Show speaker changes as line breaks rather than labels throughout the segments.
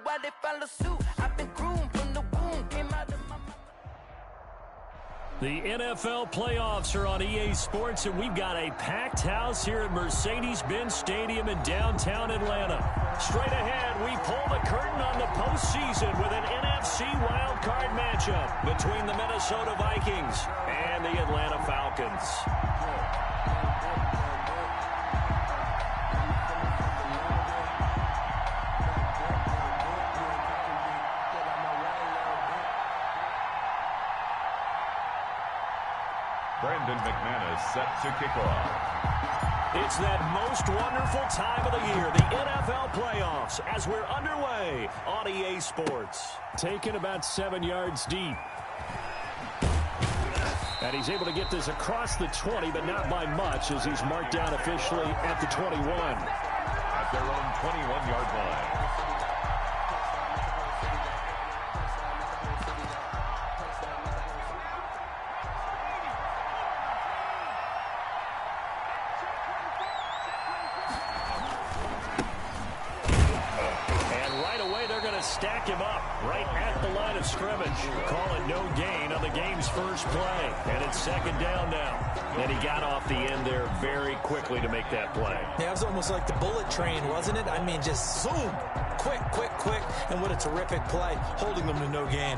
why they follow suit. I've been groomed from the womb, came out of my mouth.
The NFL playoffs are on EA Sports, and we've got a packed house here at Mercedes-Benz Stadium in downtown Atlanta. Straight ahead, we pull the curtain on the postseason with an NFC wildcard matchup between the Minnesota Vikings and the Atlanta Falcons.
Brandon McManus set to kick off.
It's that most wonderful time of the year, the NFL playoffs, as we're underway on EA Sports. Taken about 7 yards deep. And he's able to get this across the 20, but not by much, as he's marked down officially at the 21.
At their own 21-yard line.
Stack him up right at the line of scrimmage. Call it no gain on the game's first play. And it's second down now. And he got off the end there very quickly to make that play.
Yeah, it was almost like the bullet train, wasn't it? I mean, just zoom. Quick, quick, quick. And what a terrific play, holding them to no gain.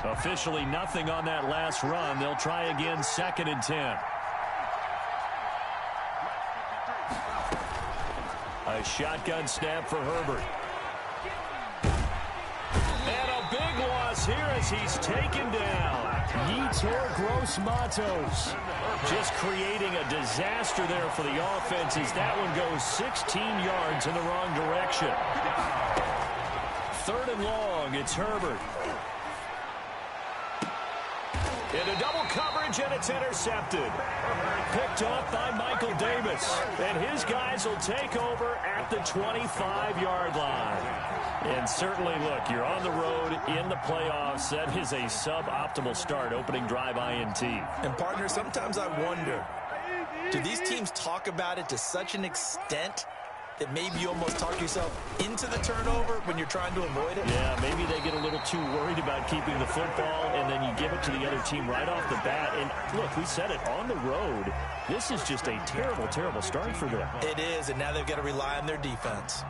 Officially nothing on that last run. They'll try again, 2nd and 10. A shotgun snap for Herbert. Big loss here as he's taken down. Yetur Gross-Matos just creating a disaster there for the offense as that one goes 16 yards in the wrong direction. 3rd and long, it's Herbert. Into double coverage, and it's intercepted. Picked off by Michael Davis. And his guys will take over at the 25-yard line. And certainly, look, you're on the road in the playoffs. That is a suboptimal start, opening drive INT.
And, partner, sometimes I wonder, do these teams talk about it to such an extent that maybe you almost talk yourself into the turnover when you're trying to avoid it?
Yeah, maybe they get a little too worried about keeping the football, and then you give it to the other team right off the bat. And, look, we said it, on the road, this is just a terrible, terrible start for them.
It is, and now they've got to rely on their defense.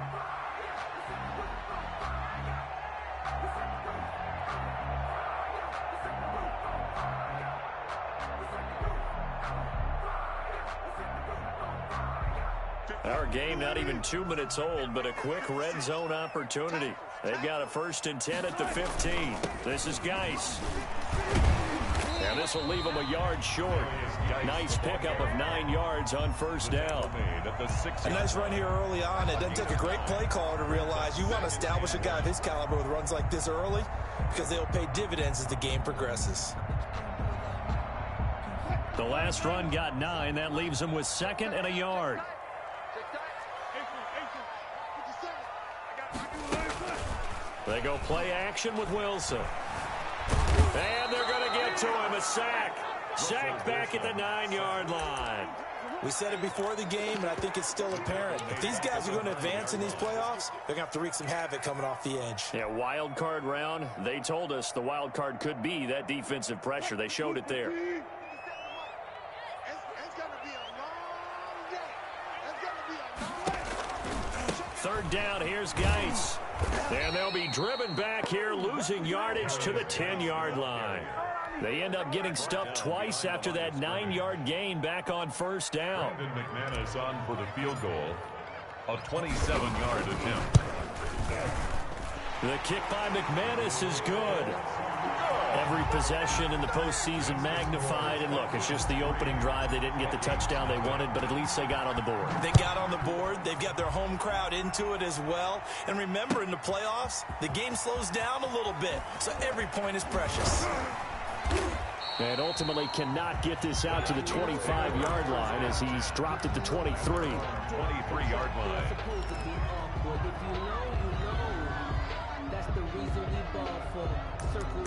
Our game not even 2 minutes old, but a quick red zone opportunity. They've got a 1st and 10 at the 15. This is Geis. And this will leave them a yard short. Nice pickup of 9 yards on 1st down.
A nice run here early on. It doesn't take a great play caller to realize you want to establish a guy of his caliber with runs like this early because they'll pay dividends as the game progresses.
The last run got 9. That leaves them with 2nd and a yard. They go play action with Wilson. And they're going to get to him. A sack. Sacked back at the 9-yard line.
We said it before the game, and I think it's still apparent. If these guys are going to advance in these playoffs, they're going to have to wreak some havoc coming off the edge.
Yeah, wild card round. They told us the wild card could be that defensive pressure. They showed it there. Third down, here's Geis. And they'll be driven back here, losing yardage to the 10-yard line. They end up getting stuffed twice after that 9-yard gain back on 1st down.
Brandon McManus on for the field goal. A 27-yard attempt.
The kick by McManus is good. Every possession in the postseason magnified. And look, it's just the opening drive. They didn't get the touchdown they wanted, but at least they got on the board.
They got on the board. They've got their home crowd into it as well. And remember, in the playoffs, the game slows down a little bit. So every point is precious.
And ultimately cannot get this out to the 25-yard line as he's dropped at the 23.
23-yard line.
That's the reason we ball for. Circle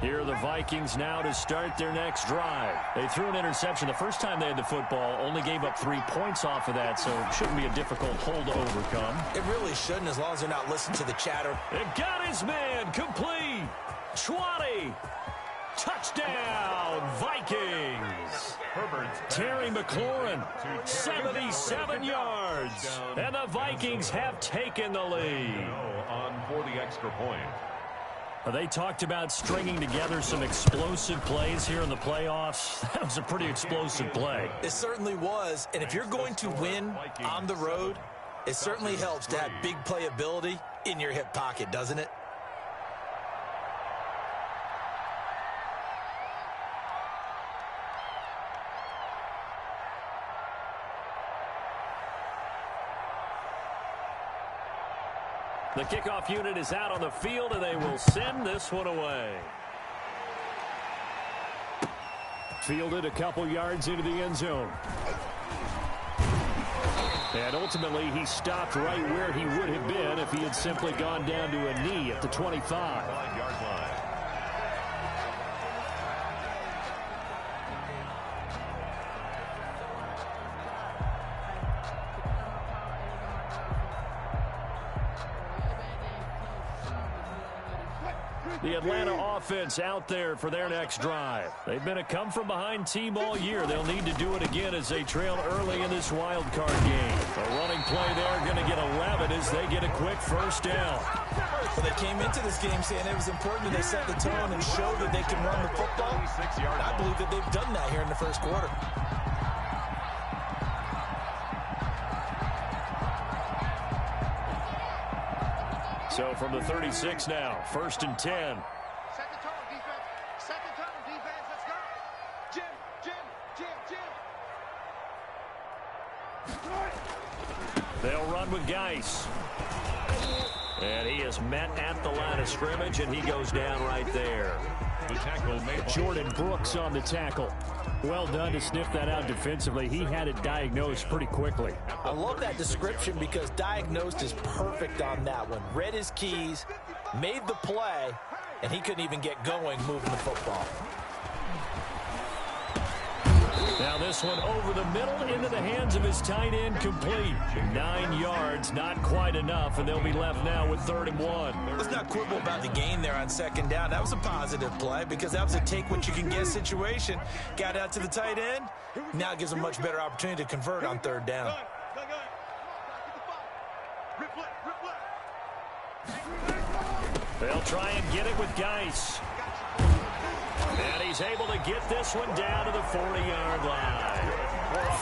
Here are the Vikings now to start their next drive. They threw an interception the first time they had the football, only gave up 3 points off of that, so it shouldn't be a difficult hole to overcome.
It really shouldn't, as long as they're not listening to the chatter.
It got his man, complete. 20. Touchdown, Vikings. Terry McLaurin, 77 yards. And the Vikings have taken the lead.
On for the extra point.
They talked about stringing together some explosive plays here in the playoffs. That was a pretty explosive play.
It certainly was. And if you're going to win on the road, it certainly helps to have big playability in your hip pocket, doesn't it?
The kickoff unit is out on the field, and they will send this one away. Fielded a couple yards into the end zone. And ultimately, he stopped right where he would have been if he had simply gone down to a knee at the 25.
5-yard line.
The Atlanta offense out there for their next drive. They've been a come-from-behind team all year. They'll need to do it again as they trail early in this wild card game. A running play there, going to get 11 as they get a quick first down.
Well, they came into this game saying it was important that they set the tone and show that they can run the football. And I believe that they've done that here in the first quarter.
So from the 36 now, 1st and 10.
Set the tone, defense. Set the tone, defense. Let's go. Jim.
They'll run with Geis. And he is met at the line of scrimmage, and he goes down right there.
The tackle made.
Jordan Brooks on the tackle. Well done to sniff that out defensively. He had it diagnosed pretty quickly.
I love that description because diagnosed is perfect on that one. Read his keys, made the play, and he couldn't even get going moving the football.
Now this one over the middle into the hands of his tight end, complete. 9 yards, not quite enough, and they'll be left now with 3rd and 1.
Let's not quibble about the gain there on 2nd down. That was a positive play because that was a take-what-you-can-get situation. Got out to the tight end. Now it gives him a much better opportunity to convert on 3rd down.
They'll try and get it with Geis. And he's able to get this one down to the 40-yard line.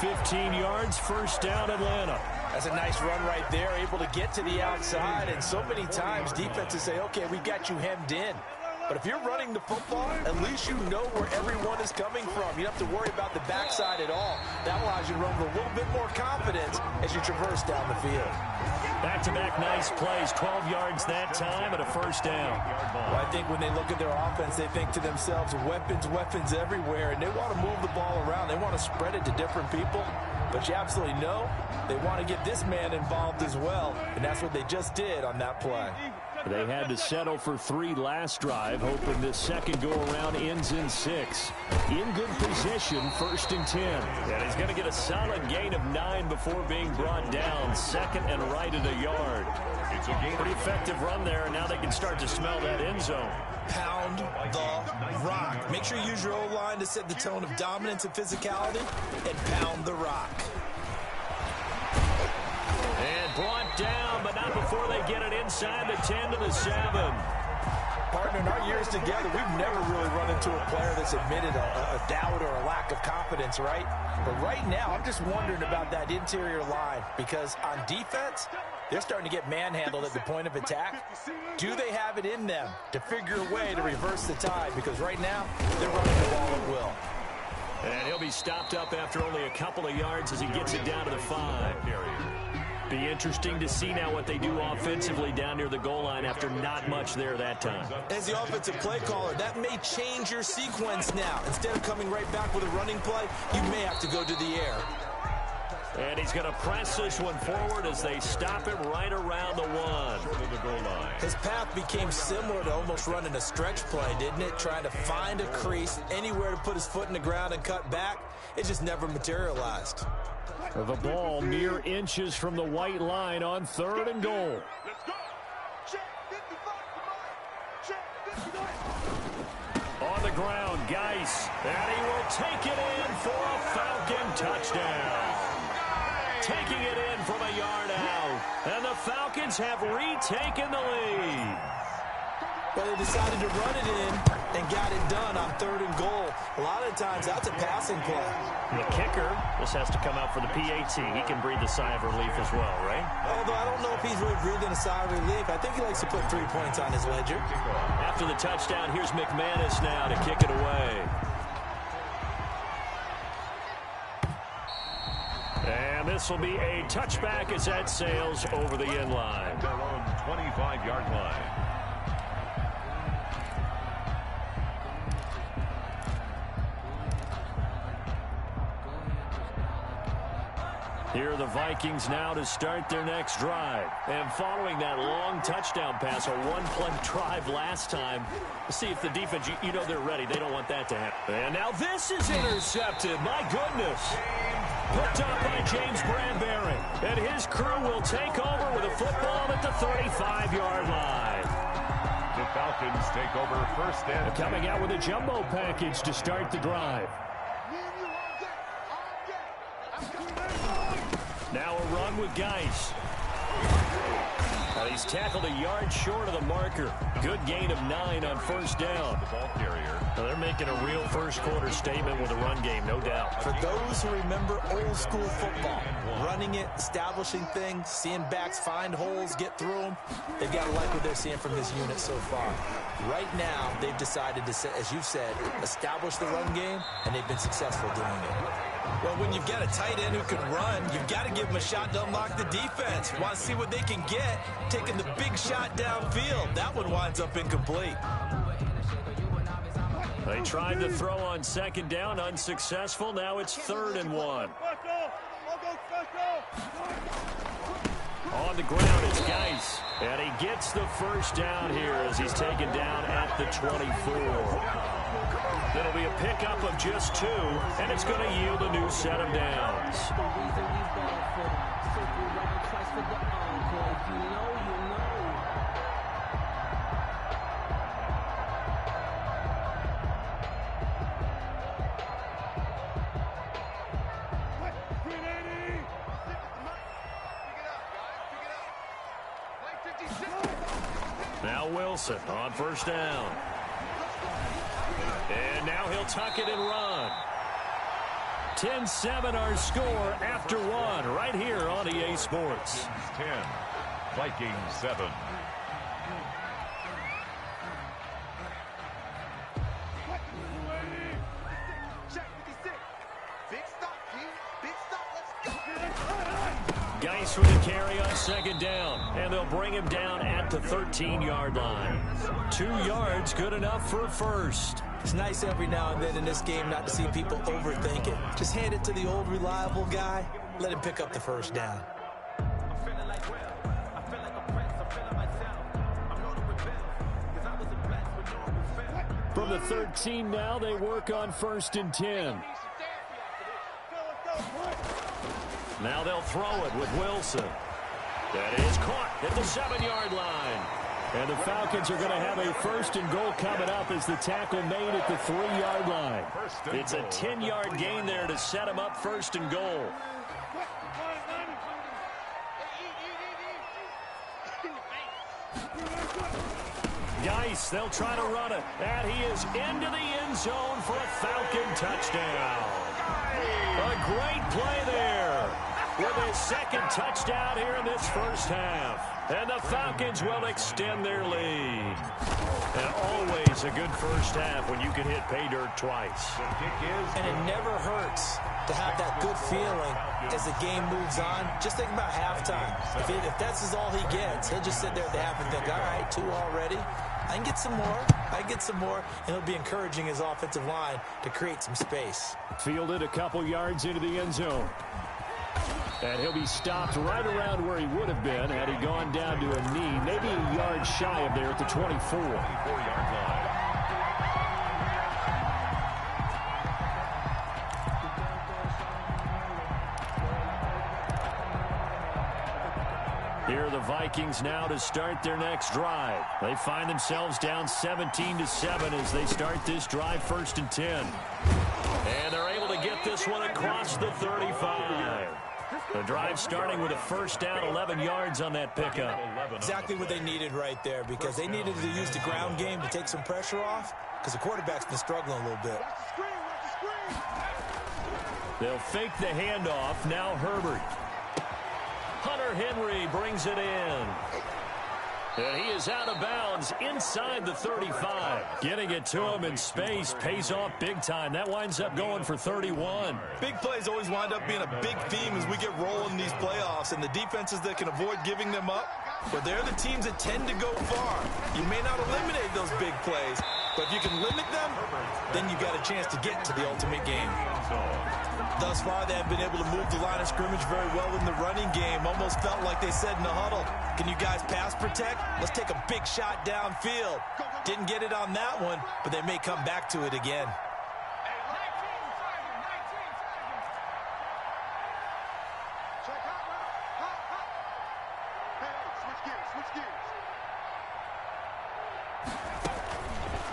15 yards, 1st down, Atlanta.
That's a nice run right there, able to get to the outside. And so many times defenses say, okay, we got you hemmed in. But if you're running the football, at least you know where everyone is coming from. You don't have to worry about the backside at all. That allows you to run with a little bit more confidence as you traverse down the field.
Back-to-back nice plays, 12 yards that time and a 1st down.
Well, I think when they look at their offense, they think to themselves, weapons, weapons everywhere, and they want to move the ball around. They want to spread it to different people. But you absolutely know they want to get this man involved as well, and that's what they just did on that play.
They had to settle for 3 last drive, hoping this second go-around ends in 6. In good position, 1st and 10. And he's going to get a solid gain of 9 before being brought down. 2nd and right at a yard.
It's a
Pretty effective run there, and now they can start to smell that end zone.
Pound the rock. Make sure you use your O-line to set the tone of dominance and physicality, and pound the rock.
And brought down, but not before they get it inside the 10 to the 7.
Partner, in our years together, we've never really run into a player that's admitted a doubt or a lack of confidence, right? But right now, I'm just wondering about that interior line because on defense, they're starting to get manhandled at the point of attack. Do they have it in them to figure a way to reverse the tide? Because right now, they're running the ball at will.
And he'll be stopped up after only a couple of yards as he gets it down to the 5. Be interesting to see now what they do offensively down near the goal line after not much there that time.
As the offensive play caller, that may change your sequence now. Instead of coming right back with a running play, you may have to go to the air.
And he's going to press this one forward as they stop him right around the 1.
Short of the goal line.
His path became similar to almost running a stretch play, didn't it? Trying to find a crease, anywhere to put his foot in the ground and cut back. It just never materialized.
The ball mere inches from the white line on 3rd and goal.
Let's go. Check 55. Check 59.
On the ground, Geis, and he will take it in for a Falcon touchdown. Taking it in from a yard out, and the Falcons have retaken the lead.
Well, they decided to run it in and got it done on 3rd and goal. A lot of times, that's a passing play.
The kicker, this has to come out for the PAT. He can breathe a sigh of relief as well, right?
Although I don't know if he's really breathing a sigh of relief. I think he likes to put 3 points on his ledger.
After the touchdown, here's McManus now to kick it away. And this will be a touchback as that sails over the end line.
Their own 25-yard line.
Here are the Vikings now to start their next drive. And following that long touchdown pass, a one-play drive last time, see if the defense, you know they're ready. They don't want that to happen. And now this is intercepted. My goodness. Picked up by James Bradbury. And his crew will take over with a football at the 35-yard line.
The Falcons take over first and
Coming out with a jumbo package to start the drive. Now a run with Geis. He's tackled a yard short of the marker. Good gain of 9 on first down.
the ball carrier.
Well, they're making a real first-quarter statement with a run game, no doubt.
For those who remember old-school football, running it, establishing things, seeing backs find holes, get through them, they've got to like what they're seeing from this unit so far. Right now, they've decided to, as you said, establish the run game, and they've been successful doing it. Well, when you've got a tight end who can run, you've got to give him a shot to unlock the defense. Want to see what they can get, taking the big shot downfield. That one winds up incomplete.
They tried to throw on second down, unsuccessful. Now it's 3rd and 1. On the ground is Geis, and he gets the first down here as he's taken down at the 24. It'll be a pickup of just 2, and it's going to yield a new set of downs. Now Wilson on first down. And now he'll tuck it and run. 10-7 our score after 1 right here on EA Sports.
10, Vikings 7.
Geis with a carry on second down, and they'll bring him down at the 13-yard line. 2 yards, good enough for a first.
It's nice every now and then in this game not to see people overthink it. Just hand it to the old reliable guy. Let him pick up the first down.
From the 13 now, they work on 1st and 10. Now they'll throw it with Wilson. That is caught at the 7-yard line. And the Falcons are going to have a 1st and goal coming up as the tackle made at the 3-yard line. It's a 10-yard gain there to set them up 1st and goal. Geis, they'll try to run it. And he is into the end zone for a Falcon touchdown. A great play there with his 2nd touchdown here in this first half. And the Falcons will extend their lead. And always a good first half when you can hit pay dirt twice.
And it never hurts to have that good feeling as the game moves on. Just think about halftime. If that's all he gets, he'll just sit there at the half and think, all right, 2 already. I can get some more. I can get some more. And he'll be encouraging his offensive line to create some space.
Fielded a couple yards into the end zone. And he'll be stopped right around where he would have been had he gone down to a knee, maybe a yard shy of there at the 24.
24-yard line.
Here are the Vikings now to start their next drive. They find themselves down 17-7 as they start this drive 1st and 10. And they're able to get this one across the 35. The drive starting with a first down, 11 yards on that pickup.
Exactly what they needed right there, because they needed to use the ground game to take some pressure off, because the quarterback's been struggling a little bit.
They'll fake the handoff. Now Herbert. Hunter Henry brings it in. And he is out of bounds inside the 35. Getting it to him in space pays off big time. That winds up going for 31.
Big plays always wind up being a big theme as we get rolling in these playoffs, and the defenses that can avoid giving them up, well, they're the teams that tend to go far. You may not eliminate those big plays, but if you can limit them, then you've got a chance to get to the ultimate game. Thus far, they have been able to move the line of scrimmage very well in the running game. Almost felt like they said in the huddle, can you guys pass protect? Let's take a big shot downfield. Didn't get it on that one, but they may come back to it again.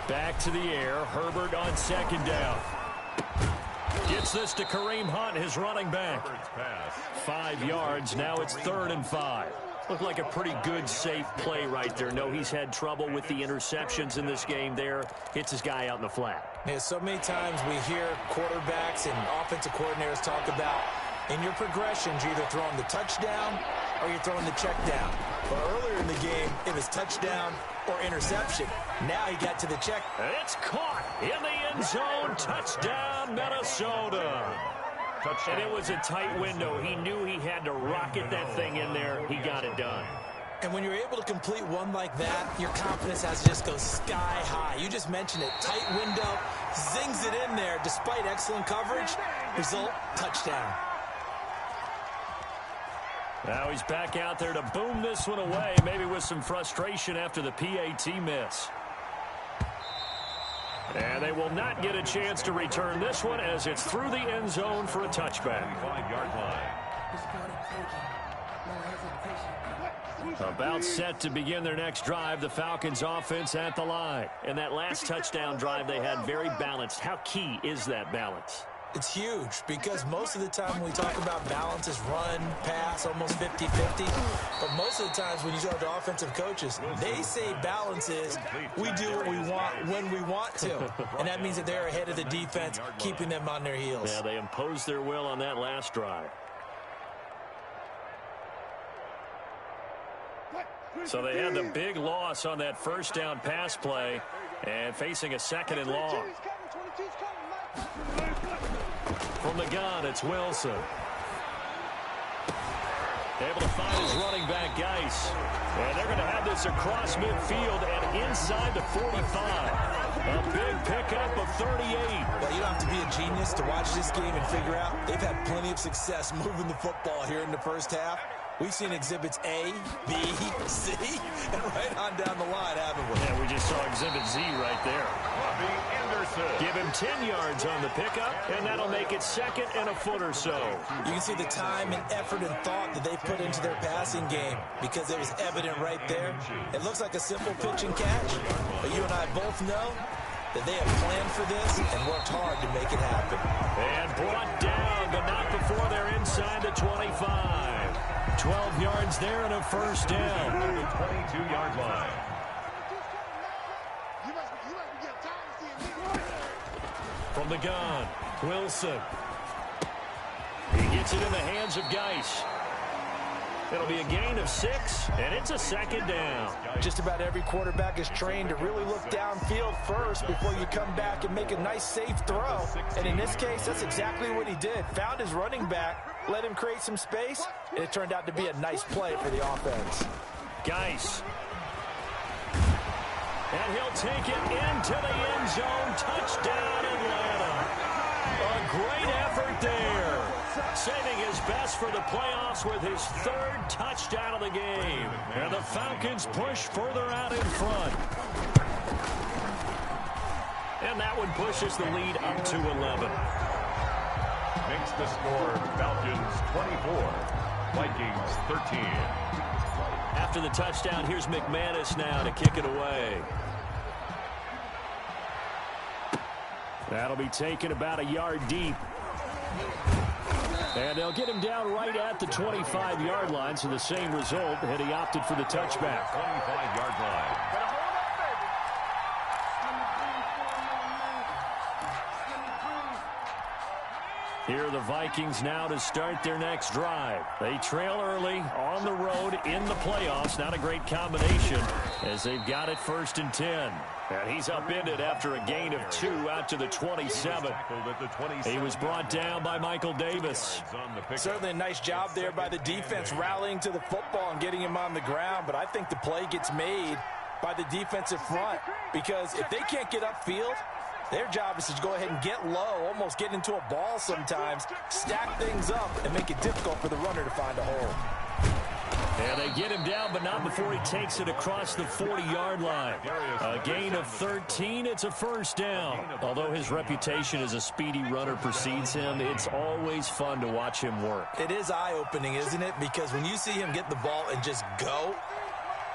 Back to the air. Herbert on 2nd down. Gets this to Kareem Hunt, his running back. 5 yards. Now it's 3rd and 5. Looked like a pretty good, safe play right there. No, he's had trouble with the interceptions in this game there. Hits his guy out in the flat.
Yeah, so many times we hear quarterbacks and offensive coordinators talk about in your progressions, you're either throwing the touchdown or you're throwing the check down. But earlier in the game, it was touchdown or interception. Now he got to the check.
It's caught in the end zone. Touchdown, Minnesota. And it was a tight window. He knew he had to rocket that thing in there. He got it done.
And when you're able to complete one like that, your confidence has to just go sky high. You just mentioned it. Tight window, zings it in there despite excellent coverage. Result, touchdown.
Now he's back out there to boom this one away, maybe with some frustration after the PAT miss. And they will not get a chance to return this one as it's through the end zone for a touchback.
5-yard line.
About set to begin their next drive, the Falcons offense at the line. And that last touchdown drive they had very balanced. How key is that balance?
It's huge because most of the time when we talk about balance is run, pass, almost 50-50. But most of the times when you talk to offensive coaches, they say balance is we do what we want when we want to. And that means that they're ahead of the defense, keeping them on their heels.
Yeah, they imposed their will on that last drive. So they had the big loss on that first down pass play and facing a 2nd and long. From the gun, it's Wilson. Able to find his running back, Geis. And they're going to have this across midfield and inside the 45. A big pickup of 38.
Well, you don't have to be a genius to watch this game and figure out they've had plenty of success moving the football here in the first half. We've seen exhibits A, B, C, and right on down the line, haven't we?
Yeah, we just saw exhibit Z right there. Give him 10 yards on the pickup, and that'll make it 2nd and a foot or so.
You can see the time and effort and thought that they put into their passing game because it was evident right there. It looks like a simple pitch and catch, but you and I both know that they have planned for this and worked hard to make it happen.
And brought down, but not before they're inside the 25. 12 yards there and a first down.
22-yard line.
From the gun, Wilson. He gets it in the hands of Geis. It'll be a gain of 6, and it's a 2nd down.
Just about every quarterback is trained to really look downfield first before you come back and make a nice, safe throw. And in this case, that's exactly what he did. Found his running back, let him create some space, and it turned out to be a nice play for the offense.
Geis. And he'll take it into the end zone. Touchdown, Atlanta. A great effort there. saving his best for the playoffs with his third touchdown of the game. And the Falcons push further out in front. And that one pushes the lead up to 11.
Makes the score Falcons 24, Vikings 13.
After the touchdown, here's McManus now to kick it away. That'll be taken about a yard deep. And they'll get him down right at the 25-yard line, so the same result, and he opted for the touchback.
25-yard line.
Here are the Vikings now to start their next drive. They trail early on the road in the playoffs. Not a great combination as they've got it 1st and 10. And he's upended after a gain of 2 out to the 27. He was brought down by Michael Davis.
Certainly a nice job there by the defense rallying to the football and getting him on the ground. But I think the play gets made by the defensive front because if they can't get upfield, their job is to go ahead and get low, almost get into a ball sometimes, stack things up, and make it difficult for the runner to find a hole.
And they get him down, but not before he takes it across the 40-yard line. A gain of 13, it's a first down. Although his reputation as a speedy runner precedes him, it's always fun to watch him work.
It is eye-opening, isn't it? Because when you see him get the ball and just go,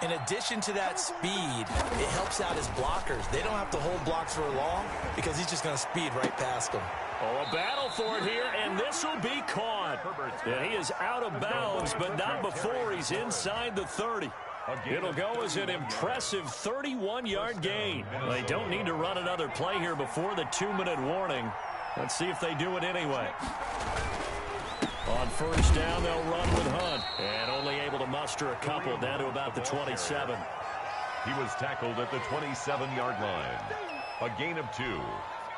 in addition to that speed, it helps out his blockers. They don't have to hold blocks for long because he's just going to speed right past them.
Oh, a battle for it here, and this will be caught. And he is out of bounds, but not before he's inside the 30. It'll go as an impressive 31-yard gain. They don't need to run another play here before the 2-minute warning. Let's see if they do it anyway. On first down, they'll run with Hunt. And only able to muster a couple down to about the 27.
He was tackled at the 27-yard line. A gain of 2.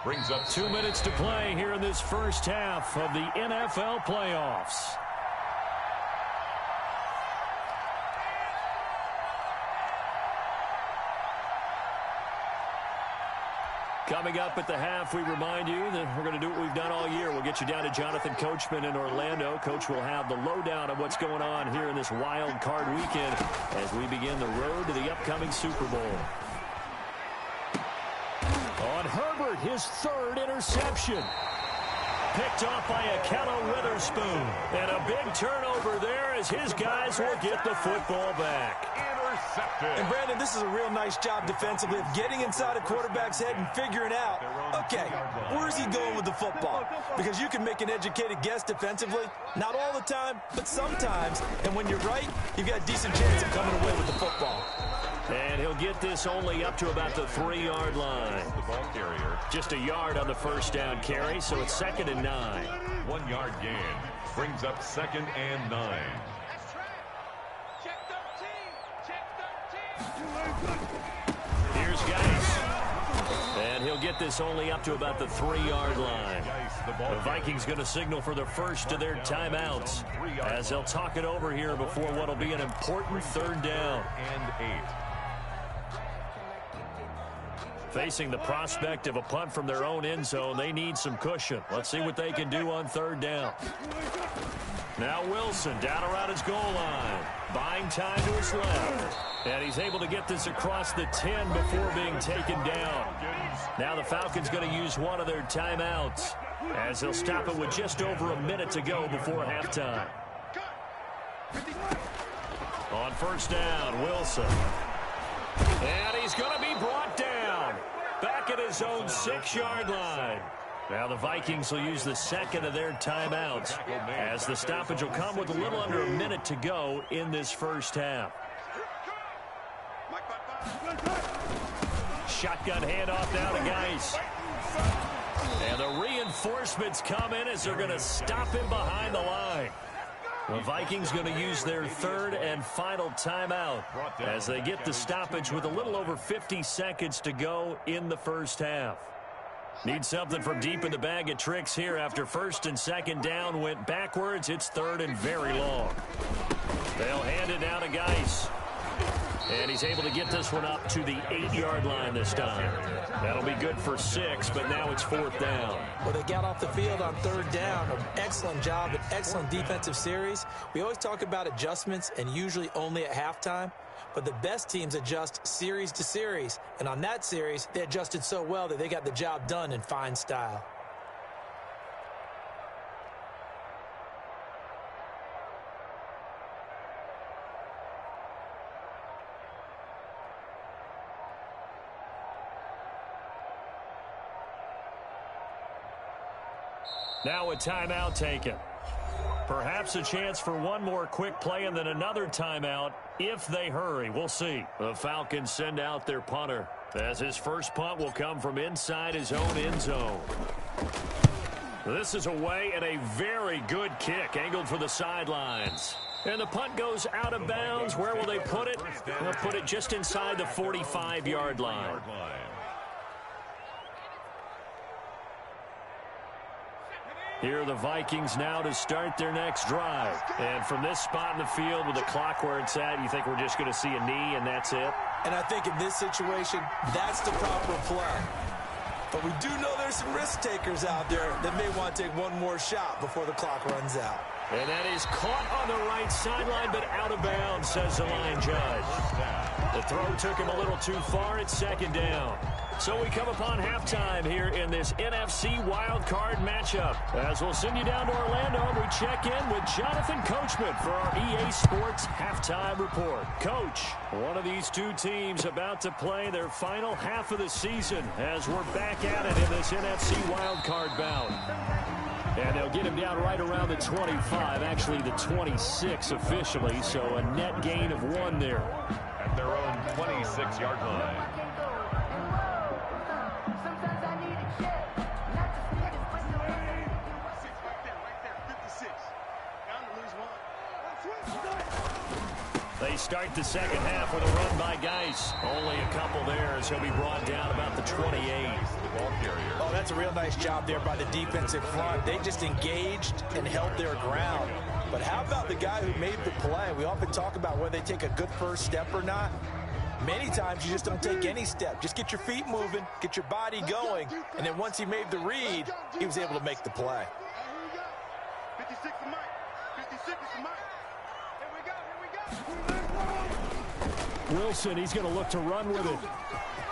Brings up
2 minutes to play here in this first half of the NFL playoffs. Coming up at the half, we remind you that we're going to do what we've done all year. We'll get you down to Jonathan Coachman in Orlando. Coach will have the lowdown of what's going on here in this wild card weekend as we begin the road to the upcoming Super Bowl. On Herbert, his third interception. Picked off by Akello Witherspoon. And a big turnover there as his guys will get the football back.
intercepted.
And, Brandon, this is a real nice job defensively of getting inside a quarterback's head and figuring out, okay, where's he going with the football? Because you can make an educated guess defensively. Not all the time, but sometimes. And when you're right, you've got a decent chance of coming away with the football.
And he'll get this only up to about the 3-yard line.
The ball carrier.
Just a yard on the first down carry, so it's 2nd and 9.
1 yard gain brings up 2nd and 9.
Here's Geis. And he'll get this only up to about the 3-yard line. The Vikings going to signal for the first of their timeouts as they'll talk it over here before what will be an important 3rd down.
And 8.
Facing the prospect of a punt from their own end zone, they need some cushion. Let's see what they can do on 3rd down. Now Wilson down around his goal line. Buying time to his left. And he's able to get this across the 10 before being taken down. Now the Falcons going to use one of their timeouts as they'll stop it with just over a minute to go before halftime. On 1st down, Wilson. And he's going to be brought down. Back at his own 6-yard line. Now the Vikings will use the 2nd of their timeouts as the stoppage will come with a little under a minute to go in this first half. Shotgun handoff now to Geis. And the reinforcements come in as they're going to stop him behind the line. The Vikings going to use their 3rd and final timeout as they get the stoppage with a little over 50 seconds to go in the first half. Need something from deep in the bag of tricks here after 1st and 2nd down went backwards. It's 3rd and very long. They'll hand it now to Geis. And he's able to get this one up to the 8-yard line this time. That'll be good for 6, but now it's 4th down.
Well, they got off the field on 3rd down. An excellent job, an excellent defensive series. We always talk about adjustments and usually only at halftime. But the best teams adjust series to series. And on that series, they adjusted so well that they got the job done in fine style.
Now a timeout taken. Perhaps a chance for one more quick play and then another timeout if they hurry. We'll see. The Falcons send out their punter as his first punt will come from inside his own end zone. This is away and a very good kick angled for the sidelines. And the punt goes out of bounds. Where will they put it? They'll put it just inside the 45-yard line. Here are the Vikings now to start their next drive. And from this spot in the field with the clock where it's at, you think we're just going to see a knee and that's it?
And I think in this situation, that's the proper play. But we do know there's some risk takers out there that may want to take one more shot before the clock runs out.
And that is caught on the right sideline, but out of bounds, says the line judge. The throw took him a little too far. It's 2nd down. So we come upon halftime here in this NFC wildcard matchup. As we'll send you down to Orlando, we check in with Jonathan Coachman for our EA Sports Halftime Report. Coach, one of these two teams about to play their final half of the season as we're back at it in this NFC wildcard bout. And they'll get him down right around the 25, actually the 26 officially, so a net gain of 1 there.
At their own 26-yard line.
They start the second half with a run by Geis. Only a couple there as he'll be brought down about the 28.
Oh, that's a real nice job there by the defensive front. They just engaged and held their ground. But how about the guy who made the play? We often talk about whether they take a good first step or not. Many times you just don't take any step. Just get your feet moving, get your body going, and then once he made the read, he was able to make the play.
56 for Mike. 56 for Mike. Here we go.
Wilson, he's going to look to run with it.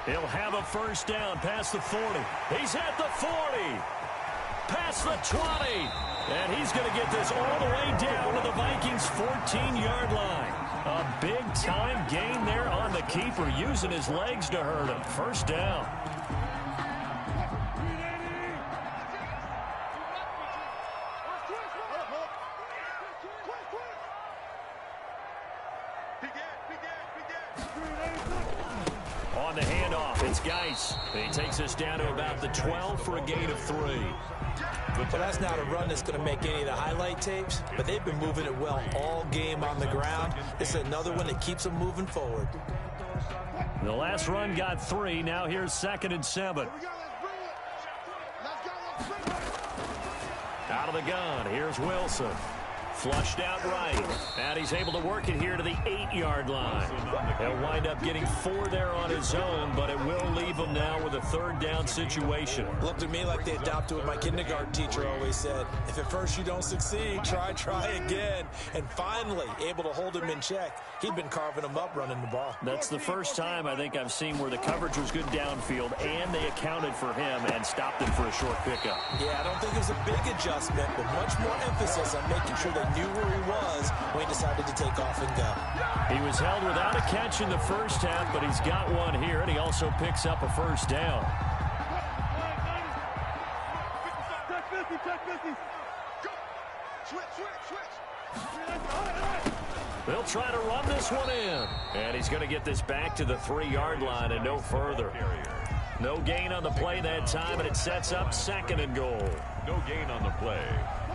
He'll have a first down past the 40. He's at the 40. Past the 20. And he's going to get this all the way down to the Vikings' 14-yard line. A big-time gain there on the keeper, using his legs to hurt him. First down. On the handoff, it's Geis. He takes us down to about the 12 for a gain of 3.
Well, that's not a run that's going to make any of the highlight tapes, but they've been moving it well all game on the ground. This is another one that keeps them moving forward.
The last run got 3. Now here's 2nd and 7. Out of the gun, here's Wilson. Flushed out right, and he's able to work it here to the 8-yard line. He'll wind up getting 4 there on his own, but it will leave him now with a 3rd down situation.
Looked to me like they adopted what my kindergarten teacher always said. If at first you don't succeed, try again. And finally, able to hold him in check. He'd been carving him up running the ball.
That's the first time I think I've seen where the coverage was good downfield, and they accounted for him and stopped him for a short pickup.
Yeah, I don't think it was a big adjustment, but much more emphasis on making sure they knew where he was when he decided to take off and go.
He was held without a catch in the first half, but he's got one here, and he also picks up a first down. They'll try to run this one in, and he's going to get this back to the 3-yard line and no further. No gain on the play that time, and it sets up 2nd and goal.
No gain on the play.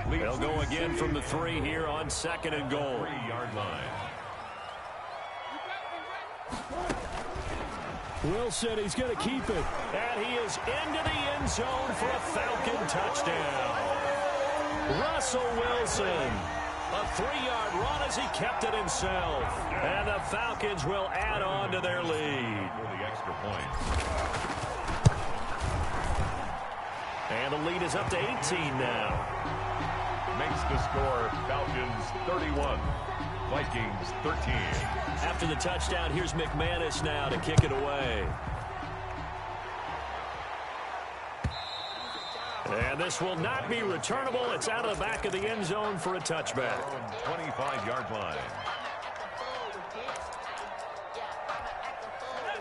They'll go again from the 3 here on 2nd and goal.
3-yard line.
Wilson, he's going to keep it. And he is into the end zone for a Falcon touchdown. Russell Wilson A 3-yard run as he kept it himself. And the Falcons will add on to their lead.
For the extra point.
And the lead is up to 18 now.
Makes the score Falcons 31, Vikings 13.
After the touchdown, here's McManus now to kick it away. And this will not be returnable. It's out of the back of the end zone for a touchback.
25-yard line.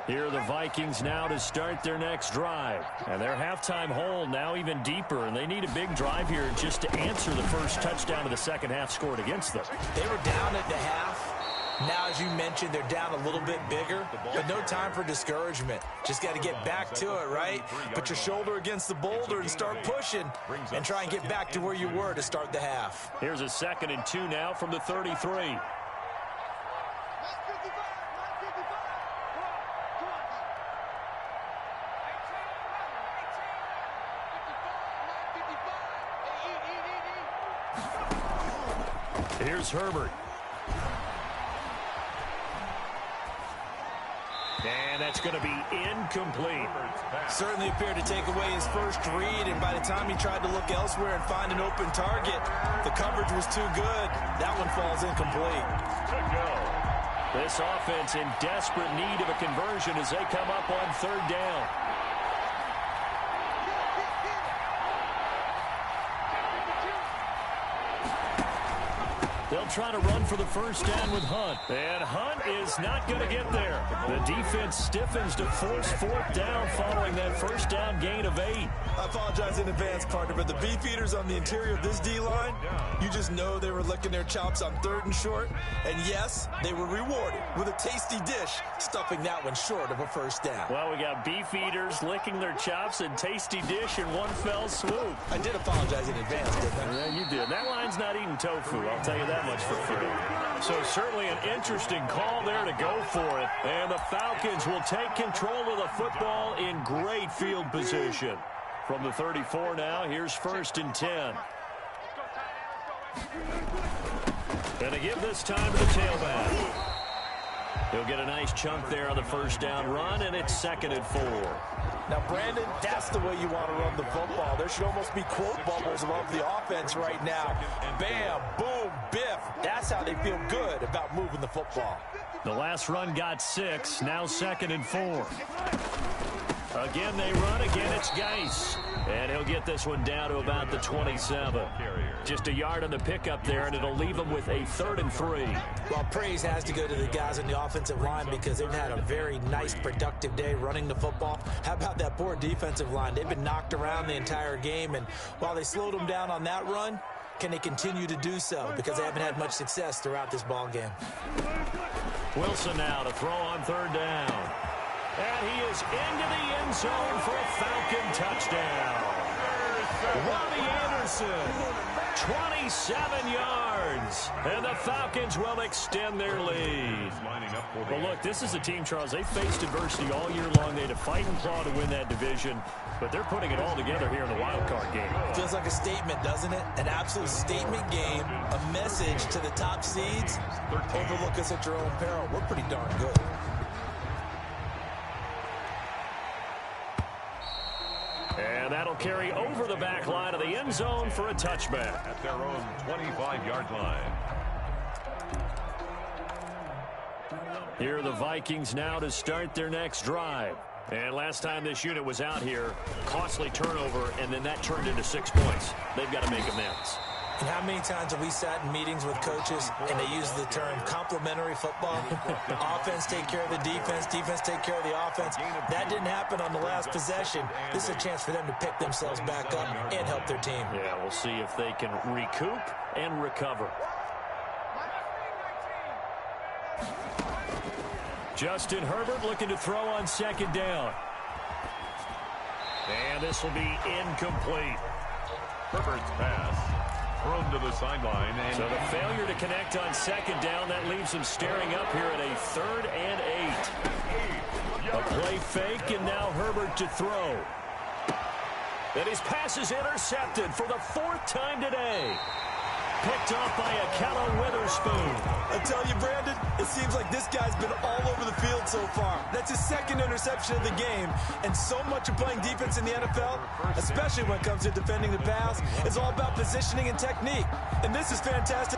Here are the Vikings now to start their next drive. And their halftime hole now even deeper, and they need a big drive here just to answer the first touchdown of the second half scored against them.
They were down at the half. Now, as you mentioned, they're down a little bit bigger, but no time for discouragement. Just got to get back to it, right? Put your shoulder against the boulder and start pushing and try and get back to where you were to start the half.
Here's a 2nd and 2 now from the 33. Here's Herbert. And that's going to be incomplete.
Certainly appeared to take away his first read, and by the time he tried to look elsewhere and find an open target, the coverage was too good. That one falls incomplete.
This offense in desperate need of a conversion as they come up on 3rd down. They'll try to run for the first down with Hunt. And Hunt is not going to get there. The defense stiffens to force 4th down following that first down gain of 8.
I apologize in advance, partner, but the beef eaters on the interior of this D-line, you just know they were licking their chops on 3rd and short. And yes, they were rewarded with a tasty dish, stuffing that one short of a first down.
Well, we got beef eaters licking their chops and tasty dish in one fell swoop.
I did apologize in advance, didn't I?
Yeah, you did. That line's not eating tofu, I'll tell you that much for free. So certainly an interesting call there to go for it. And the Falcons will take control of the football in great field position. From the 34 now, here's 1st and 10. And to give this time to the tailback. He'll get a nice chunk there on the first down run, and it's 2nd and 4.
Now, Brandon, that's the way you want to run the football. There should almost be quote bubbles above the offense right now. Bam, boom, biff. That's how they feel good about moving the football.
The last run got 6, now 2nd and 4. Again, they run. Again, it's Geis. And he'll get this one down to about the 27. Just a yard on the pickup there, and it'll leave him with a 3rd and 3.
Well, praise has to go to the guys on the offensive line because they've had a very nice, productive day running the football. How about that poor defensive line? They've been knocked around the entire game, and while they slowed them down on that run, can they continue to do so? Because they haven't had much success throughout this ball game.
Wilson now to throw on 3rd down. And he is into the end zone for a Falcon touchdown. Robbie Anderson, 27 yards. And the Falcons will extend their lead. But look, this is a team, Charles, they faced adversity all year long. They had to fight and claw to win that division. But they're putting it all together here in the wild card game.
Feels like a statement, doesn't it? An absolute statement game, a message to the top seeds. Overlook us at your own peril. We're pretty darn good.
And that'll carry over the back line of the end zone for a touchback.
At their own 25-yard line.
Here are the Vikings now to start their next drive. And last time this unit was out here, costly turnover, and then that turned into 6 points. They've got to make amends.
And how many times have we sat in meetings with coaches and they use the term complementary football? Offense take care of the defense, defense take care of the offense. That didn't happen on the last possession. This is a chance for them to pick themselves back up and help their team.
Yeah, we'll see if they can recoup and recover. Justin Herbert looking to throw on 2nd down. And this will be incomplete.
Herbert's pass thrown to the sideline. And
so the failure to connect on 2nd down, that leaves him staring up here at a 3rd and 8. A play fake, and now Herbert to throw. And his pass is intercepted for the 4th time today. Picked off by Aefl Witherspoon.
I tell you, Brandon, it seems like this guy's been all over the field so far. That's his second interception of the game. And so much of playing defense in the NFL, especially when it comes to defending the pass, is all about positioning and technique. And this is fantastic